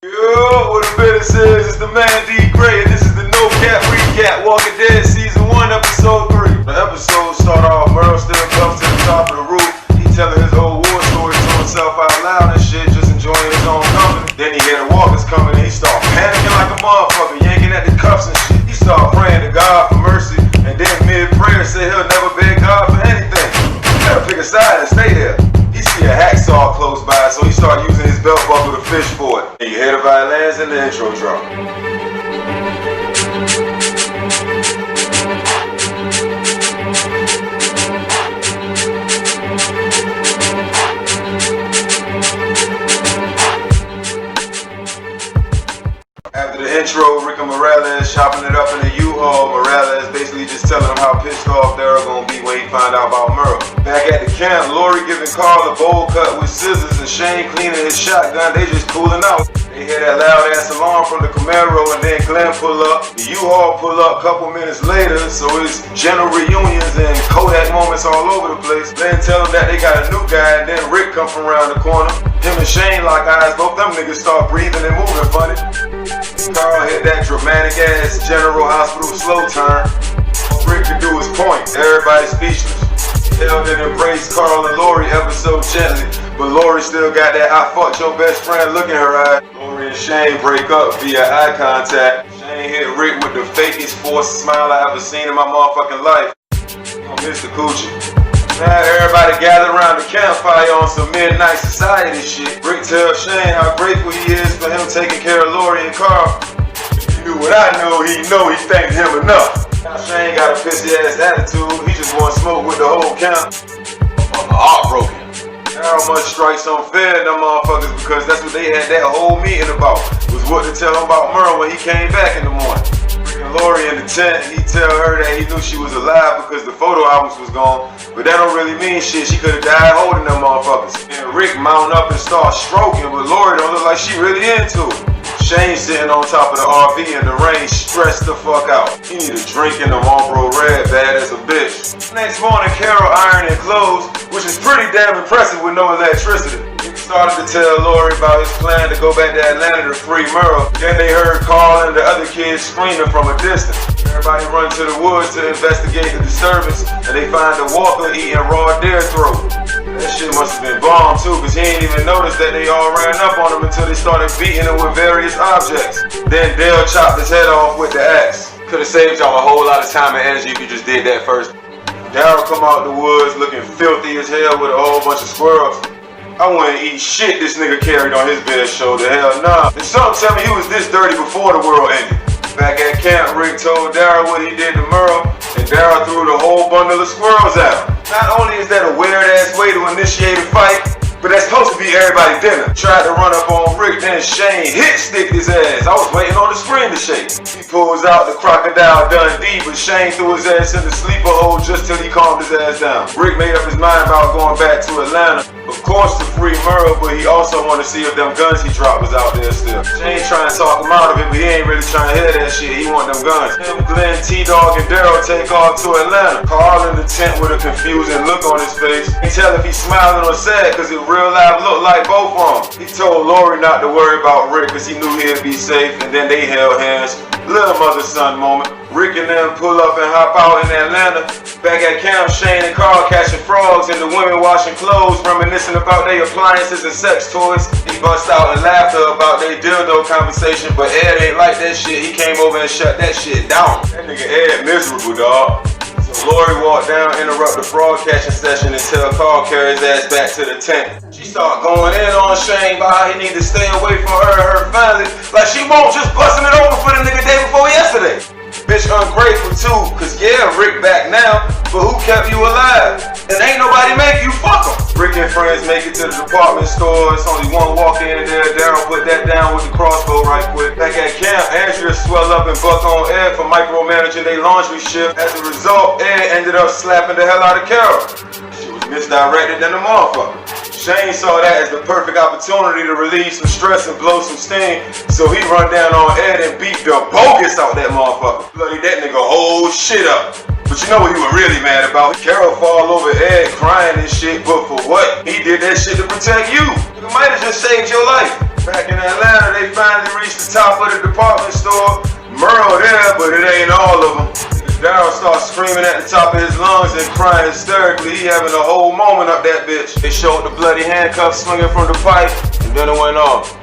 Yo, what the business is, it's the man D Gray, and this is the No Cap Recap, Walking Dead Season 1, Episode 3. The episode start off, Merle still comes to the top of the roof. He telling his whole war story to himself out loud and shit, just enjoying his own company. Then he hear the walkers coming and he start panicking like a motherfucker, yanking at the cuffs and shit. He start praying to God for mercy, and then mid-prayer say he'll never beg God for anything. You gotta pick a side and stay there. He see a hacksaw close by, so he start using his belt buckle to fish for it. And you hear the violins and the intro drop. After the intro, Rick and Morales chopping it up in the U-Haul. Morales basically just telling him how pissed off they're gonna be when he find out about Merle. Back at the camp, Lori giving Carl a bowl cut with scissors and Shane cleaning his shotgun. They just cooling out. They hear that loud ass alarm from the Camaro, and then Glenn pull up. The U-Haul pull up a couple minutes later, so it's general reunions and Kodak moments all over the place. Glenn tell them that they got a new guy, and then Rick come from around the corner. Him and Shane lock eyes, both them niggas start breathing and moving funny. Carl hit that dramatic ass General Hospital slow turn. Rick can do his point, everybody speechless. Hell then embrace Carl and Lori ever so gently, but Lori still got that I fucked your best friend look in her eye. Lori and Shane break up via eye contact. Shane hit Rick with the fakest forced smile I ever seen in my motherfucking life. I miss the coochie. Now everybody gather around the campfire on some midnight society shit. Rick tells Shane how grateful he is for him taking care of Lori and Carl. If he knew what I know he thanked him enough. Now Shane got a pissy ass attitude, he just want smoke with the whole camp. Heartbroken. Now must strike some fair in them motherfuckers, because that's what they had that whole meeting about, was what to tell him about Merle when he came back in the morning. Rick and Lori in the tent, he tell her that he knew she was alive because the photo albums was gone, but that don't really mean shit, she could've died holding them motherfuckers. And Rick mount up and start stroking, but Lori don't look like she really into it. Shane sitting on top of the RV in the rain, stressed the fuck out. He need a drink in the Marlboro Red, bad as a bitch. Next morning, Carol ironing clothes, which is pretty damn impressive with no electricity. He started to tell Lori about his plan to go back to Atlanta to free Merle. Then they heard Carl and the other kids screaming from a distance. Everybody run to the woods to investigate the disturbance, and they find the walker eating raw deer throat. That shit must have been bomb too, cause he ain't even noticed that they all ran up on him until they started beating him with various objects. Then Dale chopped his head off with the axe. Could've saved y'all a whole lot of time and energy if you just did that first. Daryl come out the woods looking filthy as hell with a whole bunch of squirrels. I wouldn't eat shit this nigga carried on his bare shoulder, hell nah. And some tell me he was this dirty before the world ended. Back at camp, Rick told Daryl what he did to Merle, and Daryl threw the whole bundle of squirrels at him. Not only is that a weird ass way to initiate a fight, but that's supposed to be everybody's dinner. Tried to run up on Rick, then Shane hit-sticked his ass. I was waiting on the screen to shake. He pulls out the Crocodile Dundee, but Shane threw his ass in the sleeper hole just till he calmed his ass down. Rick made up his mind about going back to Atlanta, of course to free Merle, but he also wanted to see if them guns he dropped was out there still. Shane trying to talk him out of it, but he ain't really trying to hear that shit. He want them guns. Him, Glenn, T-Dog, and Daryl take off to Atlanta. Carl in the tent with a confusing look on his face. He tell if he's smiling or sad, cause it real life looked like both of them. He told Lori not to worry about Rick cause he knew he'd be safe, and then they held hands. Little mother-son moment. Rick and them pull up and hop out in Atlanta. Back at camp, Shane and Carl catching frogs and the women washing clothes, reminiscing about their appliances and sex toys. He bust out in laughter about their dildo conversation, but Ed ain't like that shit. He came over and shut that shit down. That nigga Ed miserable, dog. So Lori walked down, interrupt the frog catching session, and tell Carl carry his ass back to the tent. She start going in on Shane about how he need to stay away from her and her family, like she won't just busting it open for the nigga day before yesterday. Bitch ungrateful too, cause yeah, Rick back now, but who kept you alive? And ain't nobody make you fuck him. Rick and friends make it to the department store, it's only one walk in there. Daryl put that down with the crossbow right quick. Back at camp, Andrea swell up and buck on Ed for micromanaging their laundry shift. As a result, Ed ended up slapping the hell out of Carol. She was misdirected than the motherfucker. Shane saw that as the perfect opportunity to relieve some stress and blow some steam, so he run down on Ed and beat the bogus out that motherfucker. Bloody that nigga whole shit up. But you know what he was really mad about? Carol fall over Ed crying and shit, but for what? He did that shit to protect you. It might have just saved your life. Back in Atlanta, they finally reached the top of the department store. Merle there, but it ain't all of them. Daryl starts screaming at the top of his lungs and crying hysterically. He having a whole moment up that bitch. They showed the bloody handcuffs swinging from the pipe, and then it went off.